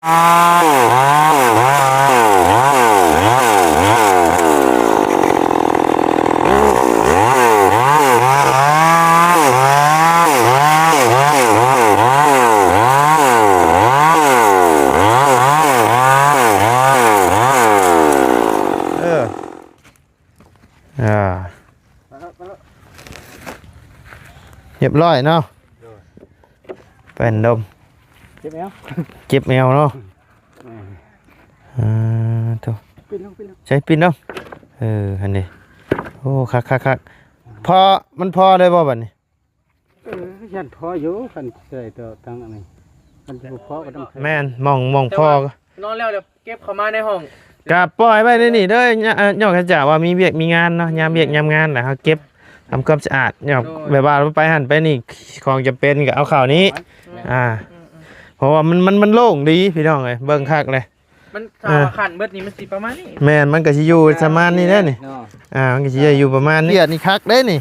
เรียบร้อยเนาะเป็นดมเจ็บแมวเนาะตัวใช้ปินเนาะอันนี้โอ้คักพอมันพอเลยบ่บัดนี้ยันพออยู่คันเคยตัวตั้งอันนี้มันจะพอก็ต้องแม่นมองพอนอนแล้วเดี๋ยวเก็บเข้ามาในห้องกะปล่อยไว้ในนี่เด้อย่อเขาจะว่ามีเวียกมีงานเนาะยามเวียกยามงานน่ะเฮาเก็บทำความสะอาดย่อแบบว่าไปหั่นไปนี่ของจำเป็นก็เอาข้าวนี้เพราะว่ามันโล่งดีพี่น้องเอ้ยเบิ่งคักเลยมันขันเบิดนี่มันสิประมาณนี้แม่นมันก็สิอยู่ประมาณนี้เด้อนี่มันก็สิอยู่ประมาณนี้นี่คักเด้นี่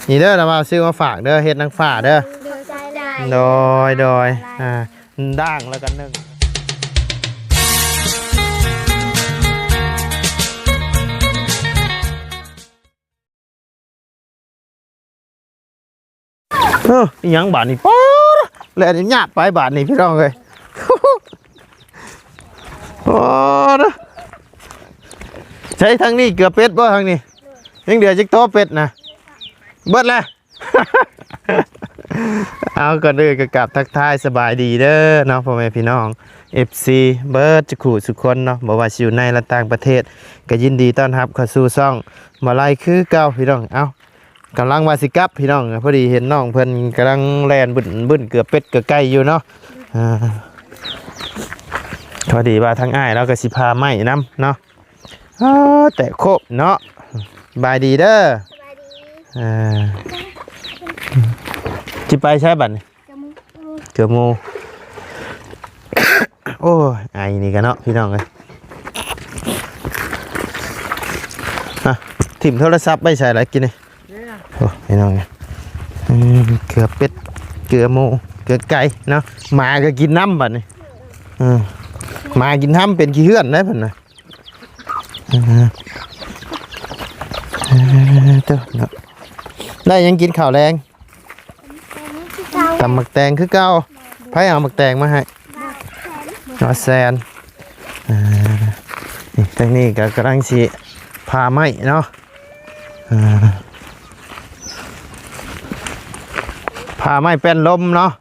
นี่เด้อเราเอาซื้อมาฝากเด้อเฮ็ดนางฟ้าเด้อโดยด่างแล้วกันนึงยังบาทนี่ป๊อแล้วอันนี้หยาบไปบาทนี่พี่น้องเลยโอ้นะใช้ทางนี้เกือบเป็ดบ่ทางนี้ยังเดือดจิกโตเป็ดนะเบิดแล้วเอาก่อนเลยกับทักทายสบายดีเด้อเนาะพ่อแม่พี่น้อง FC เบิร์ดจะขู่สุขคนเนาะบอกว่าอยู่ในและต่างประเทศก็ยินดีต้อนรับเข้าสู่ช่องมาไล่คือเก่าพี่น้องเอากำลังวาสิกับพี่น้องพอดีเห็นน้องเพิ่นกำลังแลนบึ้นเกือบเป็ดเกือบไก่อยู่เนาะพอดีว่าทั้งอ้ายเราก็สิพาไม้น้ำเนาะแต่โคบเนาะบายดีเด้อจิไปใช้บัตรเกือบโมโอ้ยไอ้นี่กันเนาะพี่น้องเลยถิ่มโทรศัพท์ไม่ใช่อะไรกินนี่โอ้พี่น้องเกือบเป็ดเกือบโมเกือบไก่เนาะมาก็กินน้ำบัตรนี่มากินน้ำเป็นขี้เหื่อนได้ผ่นนะได้ยังกินข้าวแรงตำหมักแตงคือเก่าไผเอาหมักแตงมาให้นอแซนนี่ทางนี้ก็กำลังสิพาไม้เนาะพาไม้เป็นลมเนาะ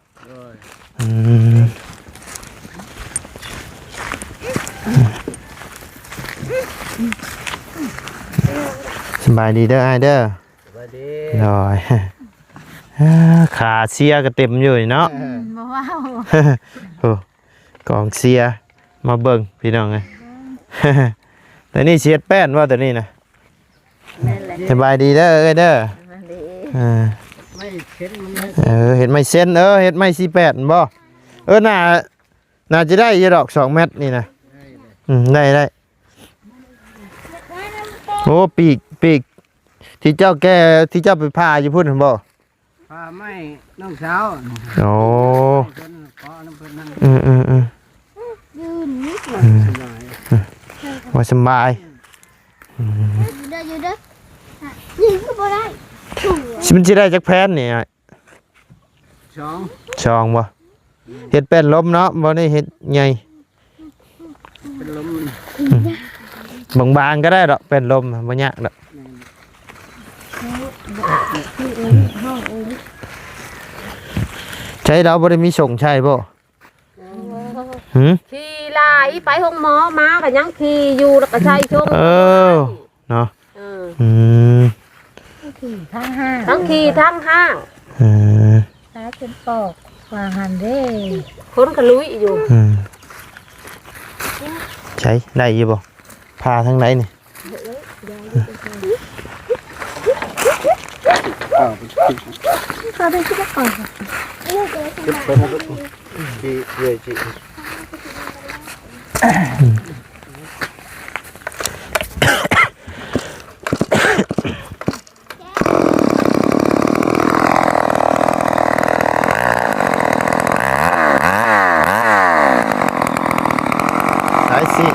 สบายดีเด้อไอเด้อสบายดีหน่อยขาเสียก็เต็มอยู่เนาะว้าวกองเสียมาเบิ่งพี่น้องไงแต่นี่เสียดแป้นว่าแต่นี่นะสบายดีเด้อเด้อเห็ดไม่เส้นเห็ดไม่48บ่น่าจะได้ยี่ดอก2 เม็ดนี่นะได้โอ้ปีกที่เจ้าแกที่เจ้าไปพาอยู่พุ่นบ่พาไม่น้องสาวโอ้ว่าสบายอยู่เด้อยิงก็บ่ได้มันจะได้จากแพนนี่ช่องบ่เห็ดเป็นลมเนาะบ่ได้เห็ดใหญ่เป็นลมบางๆก็ได้ดอกเป็นลมบ่ยากดอกใช้เราบ่ได้มีส่งใช่บ่ขี่ลายไปห้องหมอมาก็ยังขี่อยู่แล้วก็ใช้ชงเนาะขี่ทั้งห้างทั้งขี่ทั้งห้างตาเป็นปอกว่าหันเด้คนก็ลุยอยู่ใช้ได้อยู่บ่พาทางไหนนี่พาไปที่บ้านก่อนจีเรื่อยจี สิ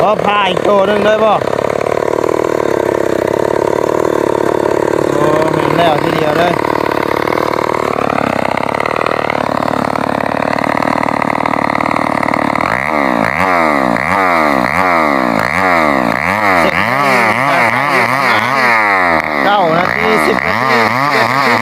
บ่พาอีกโตนึงเลยบ่โอ้เห็นแล้วทีเดียวเลย9 นาที 10 นาที 7 นาที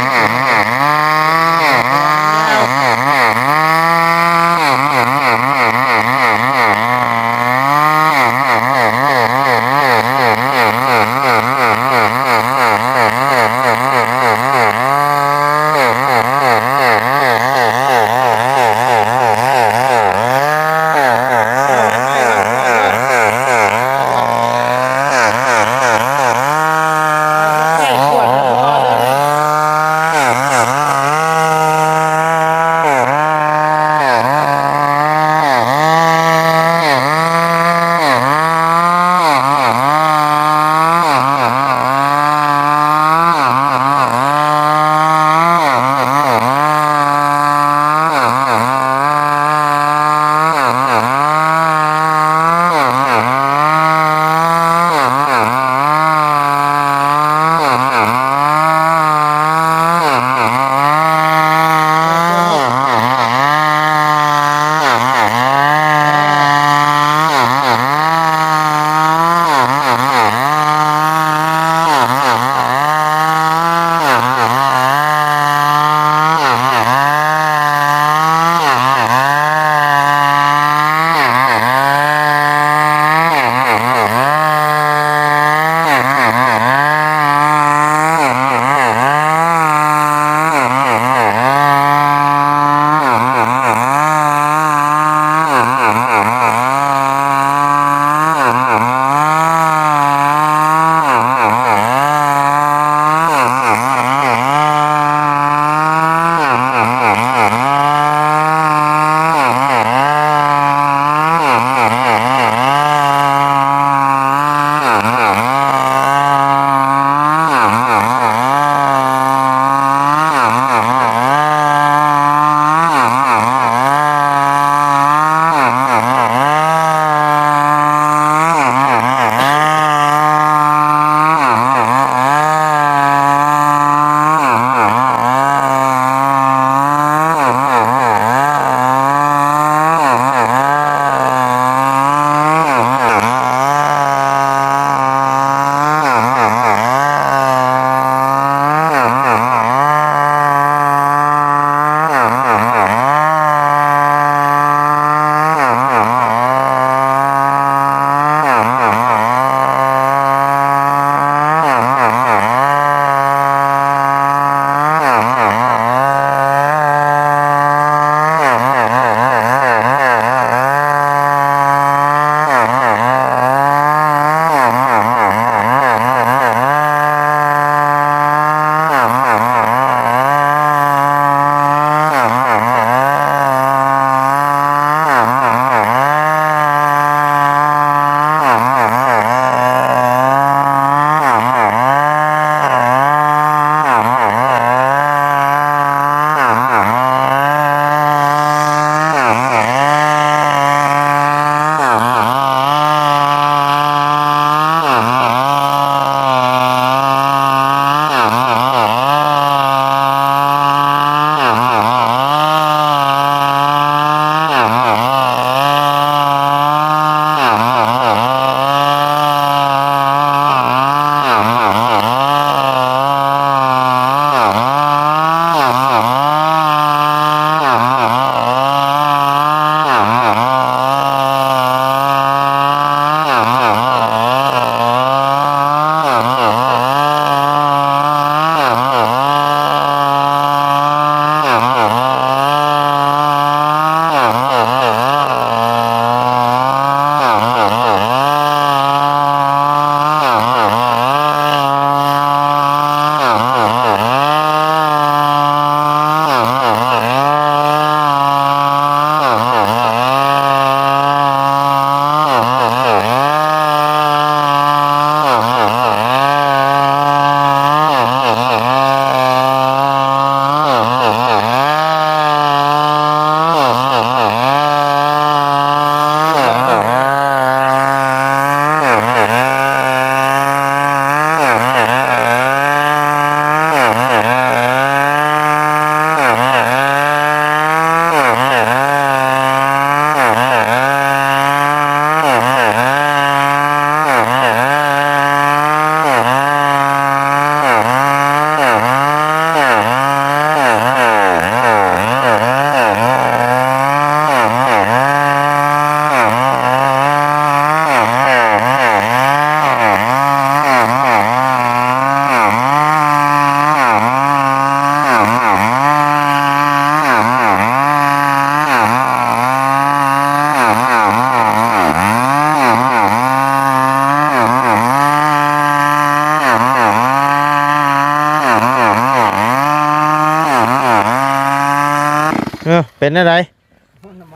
เป็นอะไร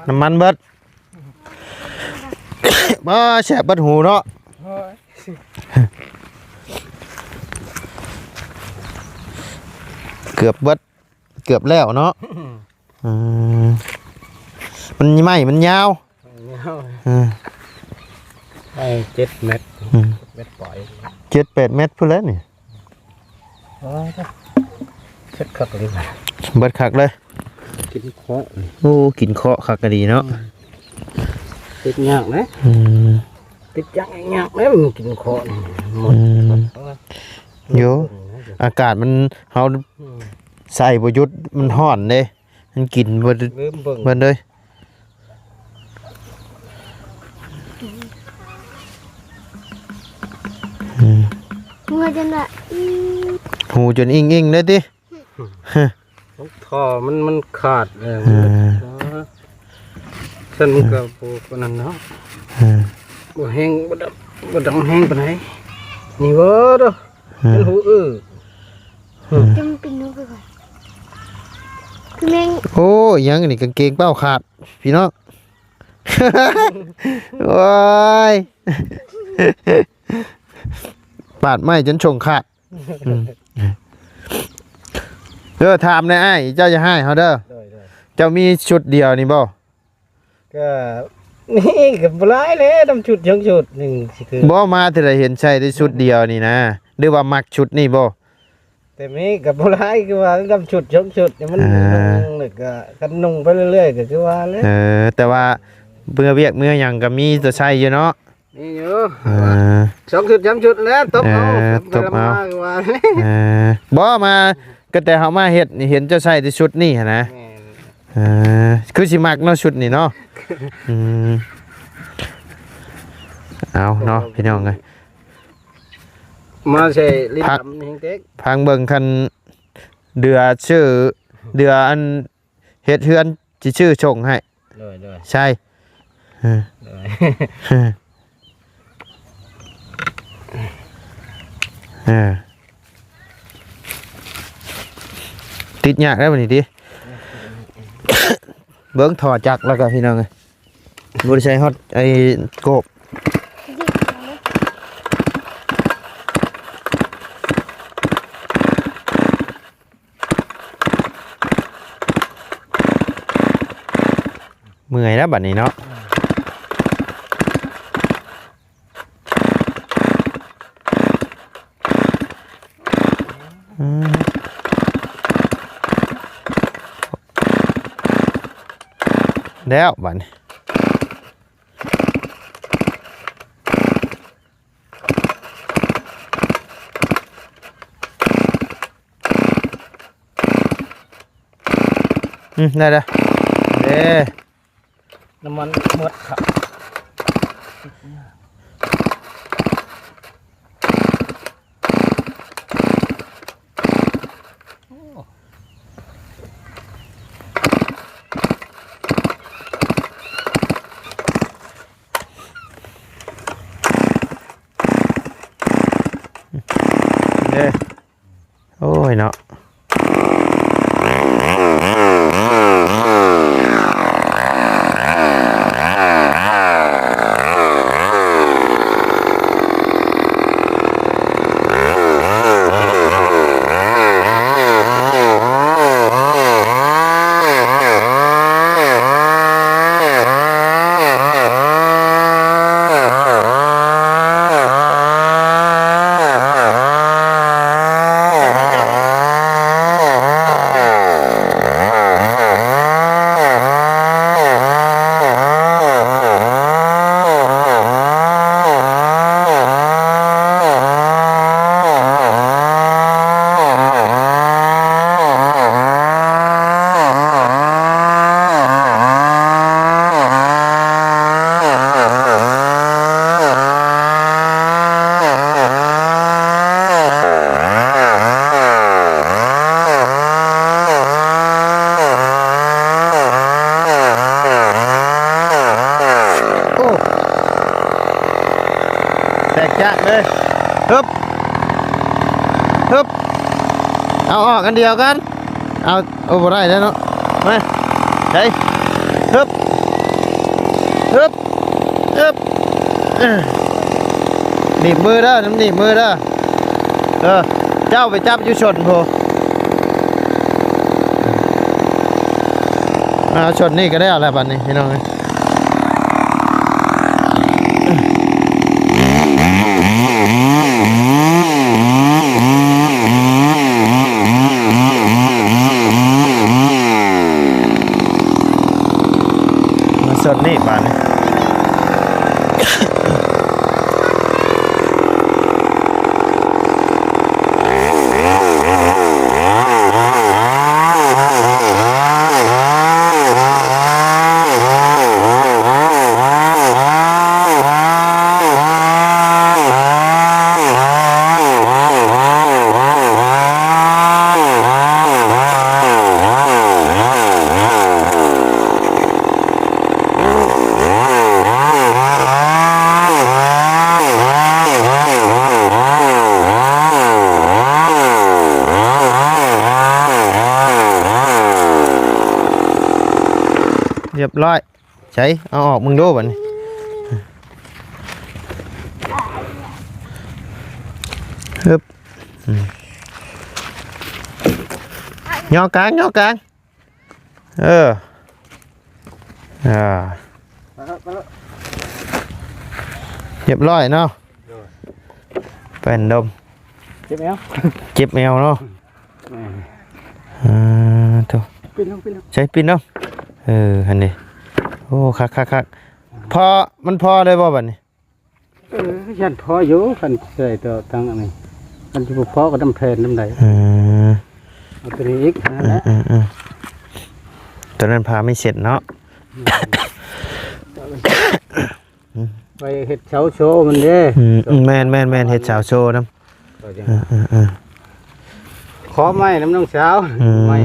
น้ำมันเบิด มาแฉบเบิดหูเนาะเกือบเบิดเกือบแล้วเนาะมันไหมมันยาวไป7 เมตรเม็ดปล่อย 7-8 เมตรพูดแล้วนี่ เช็ดคักเลย เบิดคักเลย กินเคาะ โอ้กินเคาะคักก็ดีเนาะ ติดยากนะติดยากแล้วมันกินเคาะหมดโยอากาศมันเฮาใส่บ่หยุดมันร้อนเด้มันกินบ่เบิ่เลยหูจนละ หูจนอิงๆเลยติ ท่อมันขาดเลยฉันก็บ่นั่นเนาะบ่แห้งบ่ดังแห้งปานใดนี่เว้อเด้อเป็นหูจำเป็นนูไปก่อนคือแม่ง โอ้ยังนี่กางเกงเป้าขาดพี่น้อง โอ้ย ปาดไม้จนชงขาดถามในไอ้เจ้าจะให้เขาเด้อเจ้ามีชุดเดียวนี่บ่ ก็นี่ก็บ่หลายแล้วดำชุด2ชุดนึงสิคือ บ่มาที่ได้เห็นใช้ได้ชุดเดียวนี่นะหรือว่ามักชุดนี่บ่ แต่มีก็บ่หลายคือว่าดำชุด2ชุดเนี่ยมันนึกก็กันนุ่งไปเรื่อยๆก็คือว่าแล้วแต่ว่าเมื่อเวียกเมื่อหยังก็มีตัวใช้อยู่เนาะนี่อยู่2ชุด3ชุดแล้วตบเอาตบเอาคือว่าบ่มาก็แต่เฮามาเฮ็ดนี่เห็นเจ้าใช้แต่ชุดนี่หั่นนะคือสิมักเนาะชุดนี่เนาะเอาเนาะพี่น้องเอ้ยมาใส่ลิ้นดำแฮงเต็กพังเบิ่งคันเดือชื่อเดืออันเฮ็ดเฮือนสิชื่อชงให้เลยใช่ติดยากแล้วบัดนี้ดิเบิ่งถอดจักรแล้วก็พี่น้องเอ้ยบ่ได้ใช้ฮอตไอ้โกบเมื่อยแล้วบัดนี้เนาะแล้วบัดนี้ได้แล้วน้ำมันหมดครับโอ้ยเนาะแตกจ้าเลยฮึบเอาออกกันเดียวกันเอาบ่ได้แล้วเนาะมาเฮ้ย ฮึบฮึบหนีบมือเด้อน้ำหนีบมือเด้อเจ้าไปจับอยู่ชนโพชนนี่ก็ได้อะไรบัดนี้พี่น้องมาชนนี่บัดนี้เรียบร้อยใช้เอาออกมึงดูบัดนี้ฮึบย่อกลางเรียบร้อยเนาะเป็นดมเจ็บแมวเนาะถูกใช้ปินเนาะอันนี้โอ้คักพอมันพอเลยบ่บัดนี้ยันพออยู่คันใส่ตัวทั้งอันนี้มันจะพอก็น้ำเพลินน้ำใดเอาตัวนี้อีกนั่นแหละตอนนั้นพาไม่เสร็จเนาะไปเห็ดเฉาโชว์มันเด้แมนเห็ดเฉาโชว์น้ำขอไม้น้ำน้องสาวไม้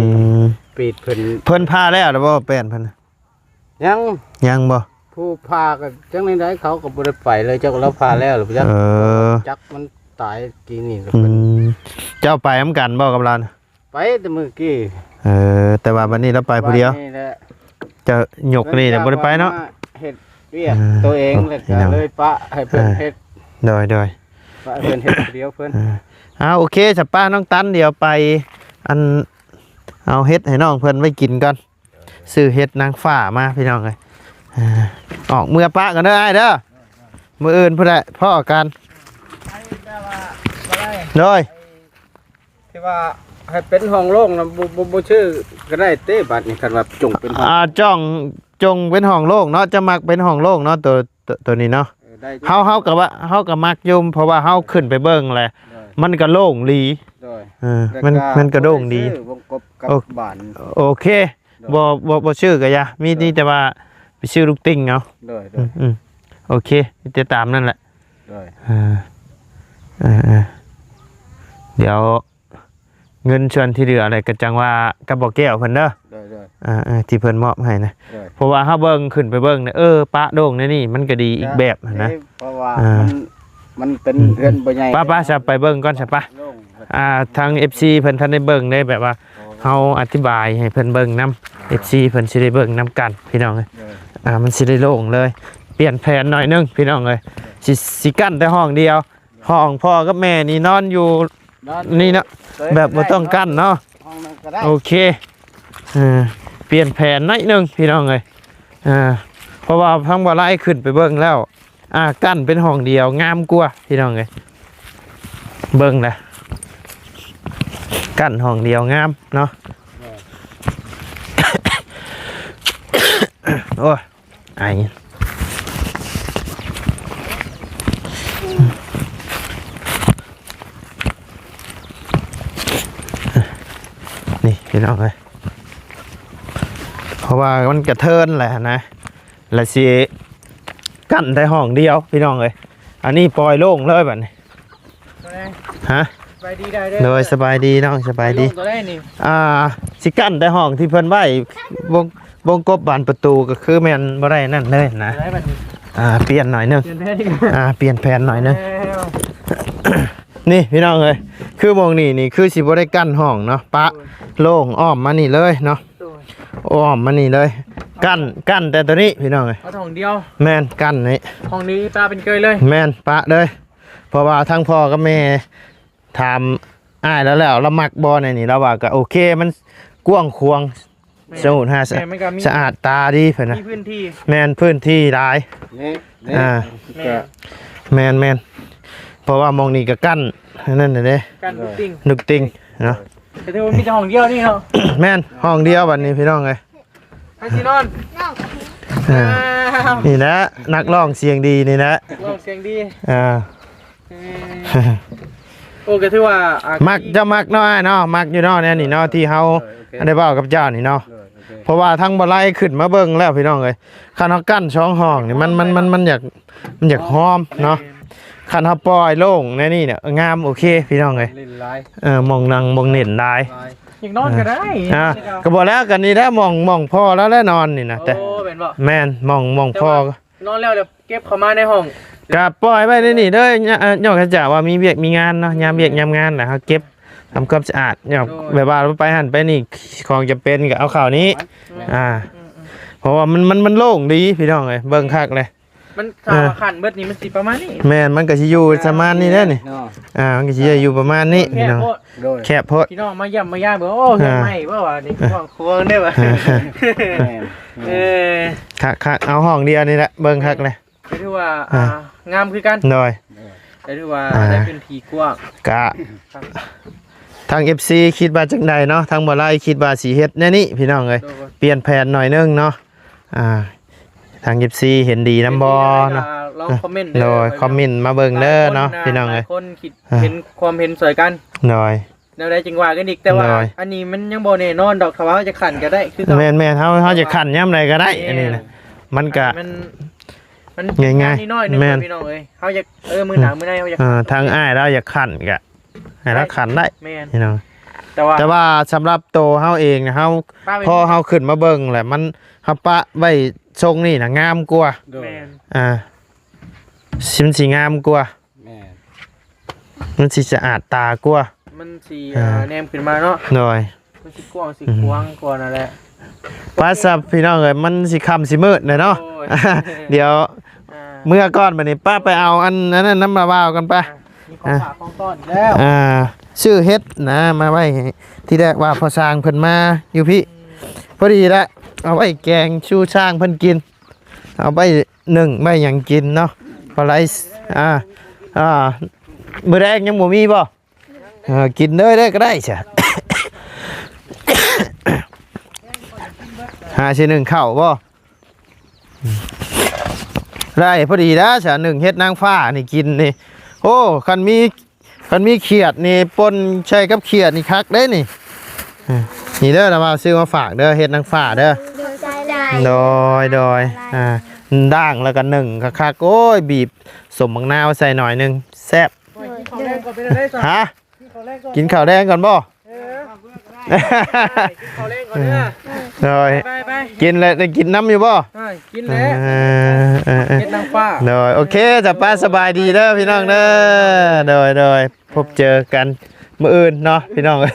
ปีดเพิ่นพาแล้วหรือบ่แป้นเพิ่นยังบ่ผู้พาก็จังได๋เขาก็บ่ได้ไปเลยเจ้าก็เราพาแล้วหรือจักจักมันตายกี่นี่เจ้าไปนำกันบ่กับเราไปแต่มื้อกี้แต่ว่าวันนี้เราไปผู้เดียวจะหยกนี่แต่บ่ได้ไปเนาะเฮ็ดเวียกตัวเองแล้วก็เลยปะให้เพิ่นเฮ็ดโดยปะเพิ่นเฮ็ดผู้เดียวเพิ่นโอเคจ้ะป้าน้องตันเดี๋ยวไปเอาเฮ็ดให้น้องเพิ่นไว้กินก่อนซื้อเฮ็ดนางฟ้ามาพี่น้องเลยออกเมื่อปะกันเด้อไอ้เด้อมื้ออื่นพุ่นแหละพ่อกันโดยที่ว่าให้เป็นห้องโล่งนะบ่ชื่อก็ได้เต้บัดนี่คันว่าจงเป็นห้องจงเป็นห้องโล่งเนาะจะมักเป็นห้องโล่งเนาะตัวนี้เนาะเฮากับว่าเฮากับมักยุ่มเพราะว่าเฮาขึ้นไปเบิ่งแหละมันก็โล่งดีมันก็โล่งดีโอเคบ่ชื่อก็อย่ามีนี่แต่ว่าไปชื่อลูกติ้งเอาโอเคจะตามนั่นแหละเดี๋ยวเงินชวนที่เหลืออะไรก็จังว่ากระบอกแก้วเพิ่นเด้อที่เพิ่นมอบให้นะเพราะว่าเฮาเบิ่งขึ้นไปเบิ่งเนี่ยปะโด่งนี่มันก็ดีอีกแบบนะเพราะว่ามันเป็นเรือนบ่ใหญ่ป้าจะไปเบิ่งก่อนใช่ปะทาง FC เพิ่นท่านได้เบิ่งได้แบบว่าเฮาอธิบายให้เพิ่นเบิ่งนำ FC เพิ่นสิได้เบิ่งนำกันพี่น้องเอ้ยมันสิได้โล่งเลยเปลี่ยนแผนหน่อยนึงพี่น้องเอ้ยสิกั้นแต่ห้องเดียวห้องพ่อกับแม่นี่นอนอยู่นี่เนาะแบบบ่ต้องกั้นเนาะโอเคเปลี่ยนแผนหน่อยนึงพี่น้องเอ้ยเพราะว่าทั้งบ่ไล่ขึ้นไปเบิ่งแล้วกั้นเป็นห้องเดียวงามกว่าพี่น้องเอ้ยเบิ่งแหละกั้นห้องเดียวงามเนาะโอ้ยไอ้นี่พี่น้องเลยเพราะว่ามันกระเทินแหละนะและสิกั้นได้ห้องเดียวพี่น้องเลยอันนี้ปล่อยโล่งเลยแบบนี้ฮะโดยสบายดีน้องสบายดีสิกั้นได้ห้องที่เพิ่นไว้วงกบบานประตูก็คือแม่นบ่ได้นั่นเลยนะเปลี่ยนหน่อยนึงเปลี่ยนแผนหน่อยนึงนี่พี่น้องเลยคือมองนี่คือสิบ่ได้กั้นห้องเนาะปะโล่งอ้อมมานี่เลยเนาะอ้อมมานี่เลย กั้นแต่ตัวนี้พี่น้องเอ้ย เอาห้องเดียว แม่นกั้นนี่ ห้องนี้ปลาเป็นเกยเลย แม่นปะเลยเพราะว่าทั้งพ่อกับแม่ถามอ้ายแล้วเรามักบ่ในนี่เราว่าก็โอเคมันกว้างควางสมุทรหา แม่มันก็มี สะอาดตาดีเพิ่นนะ มีพื้นที่ แม่นพื้นที่หลาย นี่นี่ อ่า ก็ แม่นเพราะว่ามองนี่ก็กั้นนั่นน่ะเด้ การบุกติ้ง นึกติงเนาะ แต่ที่ว่ามีแต่ห้องเดียวนี่เนาะ แม่นห้องเดียวบัดนี้พี่น้องเอ้ย ให้ที่นอน อ่า อ้าว นี่นะนักร้องเสียงดีนี่นะ ลองเสียงดี อ่า โอ้ก็ถือว่าอ่ะ มักจะมักเนาะอ้ายเนาะมักอยู่เนาะเนี่ยนี่เนาะที่เฮาได้เว้ากับเจ้านี่เนาะ โอเค เพราะว่าทั้งบ่ไล่ขึ้นมาเบิ่งแล้วพี่น้องเอ้ยคันเฮากั้นช่องห้องนี่มันอยากหอมเนาะคันเฮาปล่อยโล่งในนี่เนี่ยงามโอเคพี่น้องเอ้ย เล่นไลน์ มองนังมองเน่นได้ อยากนอนก็ได้ ก็บอกแล้วกันนี่ถ้ามองพ่อแล้วแล้วนอนนี่นะแต่ โอ้เป็นบ่ แม่นมองพ่อ นอนแล้วเดี๋ยวเก็บเข้ามาในห้อง ก็ปล่อยไว้ในนี่เด้อย่อกจะว่ามีเวียกมีงานเนาะยามเวียกยามงานน่ะเฮาเก็บทำความสะอาดย่อกแบบว่าไปหั่นไปนี่ของจะเป็นก็เอาข่าวนี้เพราะว่ามันโล่งดีพี่น้องเอ้ยเบิ่งคักเลย มันสามขันเบิดนี้มันสิประมาณนี้ แม่นมันก็สิอยู่ประมาณนี้แหละนี่ เนาะ มันก็สิอยู่ประมาณนี้พี่น้อง โดย แคบโพด พี่น้องมาย่ำมาย่างเบ่โอ้เฮ็ดไม่บ่ว่านี่ห้องครัวได้บ่ แม่ เออ คักเอาห้องเดียวนี่แหละเบิ่งคักเลย ก็ถือว่างามคือกัน หน่อย แต่ถือว่าได้พื้นที่กว้าง กะทาง FC คิดว่าจังใดเนาะทางบ่ไล่คิดว่าสิเฮ็ดแน่นี่พี่น้องเอ้ย เปลี่ยนแผนหน่อยนึงเนาะทาง FC เห็นดีนำบ่เนาะ ลองคอมเมนต์ โดยคอมเมนต์มาเบิ่งเด้อเนาะพี่น้องเอ้ย คนคิดเห็นความเห็นสวยกัน หน่อย แนวใดจึงว่ากันอีกแต่ว่าอันนี้มันยังบ่แน่นอนดอกเขาว่าจะขันก็ได้คือ แม่นๆเฮาจะคั่นยามใดก็ได้อันนี้นะมันก็ มัน ง่ายๆ นิดหน่อยนึง แม่น พี่น้องเอ้ยเฮาอยากมื้อหน้ามื้อในเฮาอยาก ทางอ้ายเราอยากคั่นก็ให้เราคั่นได้ แม่น พี่น้อง แต่ว่า สำหรับโตเฮาเองนะเฮา ป้าเป็น พอเฮาขึ้นมาเบิ่งแหละมันเฮาปะไว้ทรงนี่น่ะงามกว่า โดย แม่น สิงามกว่า แม่ มันสิสะอาดตากว่า มันสิแนมขึ้นมาเนาะ หน่อย มันสิกว้างสิกว้างกว่านั่นแหละ ป้าสับพี่น้องเอ้ยมันสิค่ำสิมืดหน่อยเนาะ โอ้ย เดี๋ยว อ่า เมื่อก่อนบัดนี้ป้าไปเอาอันนั้นน้ำมาว่าวกันไป มีของฝากของต้อนแล้ว ชื่อเฮ็ดนะมาไว้ให้ที่แรกว่าพอสร้างเพิ่นมาอยู่พี่พอดีละเอาไว้แกงชูช่างเพิ่นกินเอาไปนึ่งไม่หยังกินเนาะพอไรมื้อแรกยังบ่มีบ่กินเลยก็ได้จ้ะ หาสิหนึ่งข้าวบ่ได้พอดีแล้วจ้ะหนึ่งเฮ็ดนางฟ้านี่กินนี่โอ้คันมีเขียดนี่ปนใช้กับเขียดนี่คักเด้นี่นี่เด้อเรามาซื้อมาฝากเด้อเฮ็ดนางฟ้าเด้อโดยด่างแล้วก็หนึ่งคักๆโอ้ยบีบสมบักนาวใส่หน่อยหนึงแซ่บ ของแรงก็เป็นอะไรซะ ฮะ ของแรงก็ กินข้าวแดงก่อนบ่ กินของแรงก่อนเด้อ โดย ไป กินเลยได้กินน้ำอยู่บ่ ใช่กินแล้วเฮ็ดนางฟ้า โดยโอเคจะป้าสบายดีเด้อพี่น้องเด้อโดยพบเจอกันมื้ออื่นเนาะพี่น้องเอ้ย